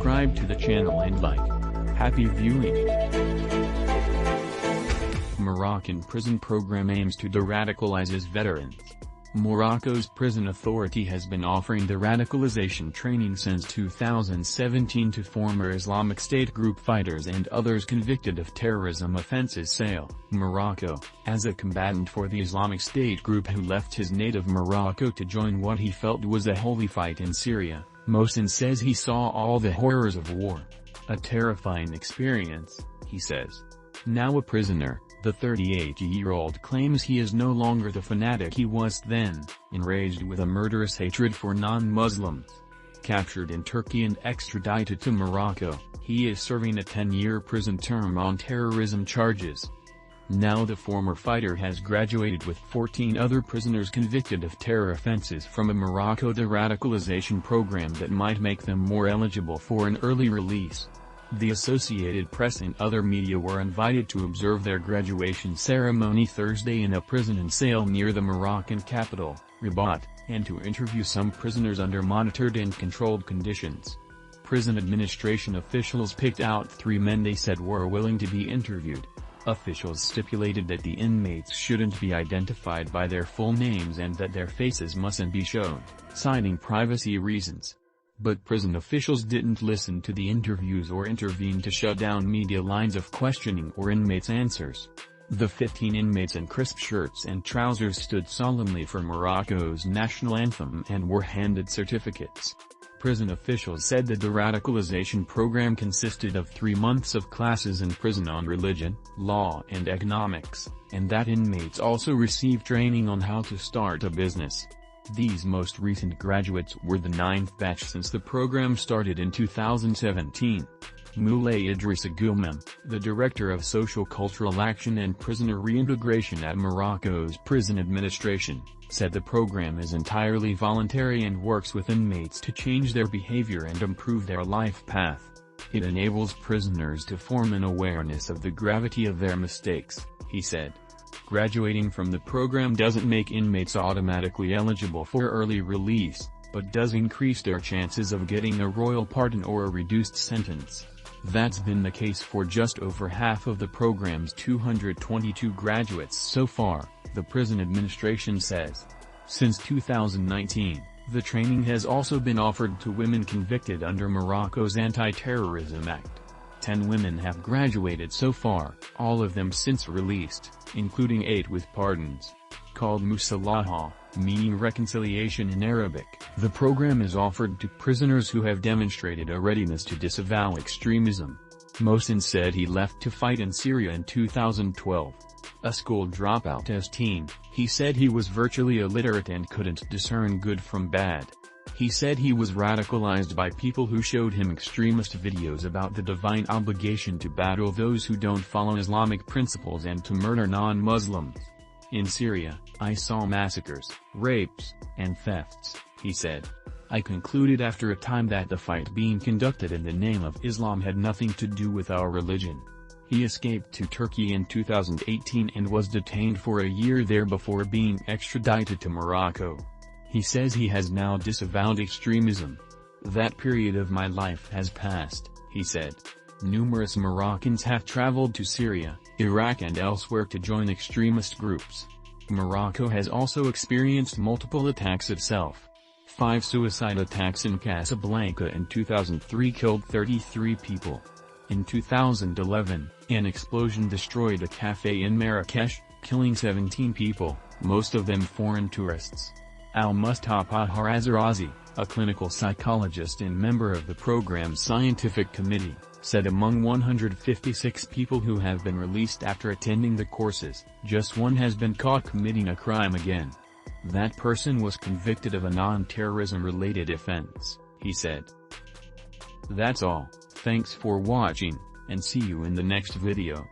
subscribe to the channel and like. Happy viewing. Moroccan prison program aims to de-radicalize its veterans. Morocco's prison authority has been offering de-radicalization training since 2017 to former Islamic State group fighters and others convicted of terrorism offenses. Morocco, as a combatant for the Islamic State group who left his native Morocco to join what he felt was a holy fight in Syria, Mohsen says he saw all the horrors of war. A terrifying experience, he says. Now a prisoner, the 38-year-old claims he is no longer the fanatic he was then, enraged with a murderous hatred for non-Muslims. Captured in Turkey and extradited to Morocco, he is serving a 10-year prison term on terrorism charges. Now the former fighter has graduated with 14 other prisoners convicted of terror offenses from a Morocco de-radicalization program that might make them more eligible for an early release. The Associated Press and other media were invited to observe their graduation ceremony Thursday in a prison in Sale near the Moroccan capital, Rabat, and to interview some prisoners under monitored and controlled conditions. Prison administration officials picked out 3 men they said were willing to be interviewed. Officials stipulated that the inmates shouldn't be identified by their full names and that their faces mustn't be shown, citing privacy reasons. But prison officials didn't listen to the interviews or intervene to shut down media lines of questioning or inmates' answers. The 15 inmates in crisp shirts and trousers stood solemnly for Morocco's national anthem and were handed certificates. Prison officials said the de-radicalization program consisted of 3 months of classes in prison on religion, law and economics, and that inmates also received training on how to start a business. These most recent graduates were the 9th batch since the program started in 2017. Moulay Idrissa Goumem, the Director of Social Cultural Action and Prisoner Reintegration at Morocco's Prison Administration, said the program is entirely voluntary and works with inmates to change their behavior and improve their life path. It enables prisoners to form an awareness of the gravity of their mistakes, he said. Graduating from the program doesn't make inmates automatically eligible for early release, but does increase their chances of getting a royal pardon or a reduced sentence. That's been the case for just over half of the program's 222 graduates so far, the prison administration says. Since 2019, the training has also been offered to women convicted under Morocco's Anti-Terrorism Act. 10 women have graduated so far, all of them since released, including 8 with pardons. Called Musalaha, meaning reconciliation in Arabic, the program is offered to prisoners who have demonstrated a readiness to disavow extremism. Mohsen said he left to fight in Syria in 2012. A school dropout as teen, he said he was virtually illiterate and couldn't discern good from bad. He said he was radicalized by people who showed him extremist videos about the divine obligation to battle those who don't follow Islamic principles and to murder non-Muslims. In Syria, I saw massacres, rapes, and thefts, he said. I concluded after a time that the fight being conducted in the name of Islam had nothing to do with our religion. He escaped to Turkey in 2018 and was detained for a year there before being extradited to Morocco. He says he has now disavowed extremism. That period of my life has passed, he said. Numerous Moroccans have traveled to Syria, Iraq and elsewhere to join extremist groups. Morocco has also experienced multiple attacks itself. 5 suicide attacks in Casablanca in 2003 killed 33 people. In 2011, an explosion destroyed a cafe in Marrakesh, killing 17 people, most of them foreign tourists. Al-Mustafa Harazarazi, a clinical psychologist and member of the program's scientific committee, said among 156 people who have been released after attending the courses, just 1 has been caught committing a crime again. That person was convicted of a non-terrorism-related offense, he said. That's all, thanks for watching, and see you in the next video.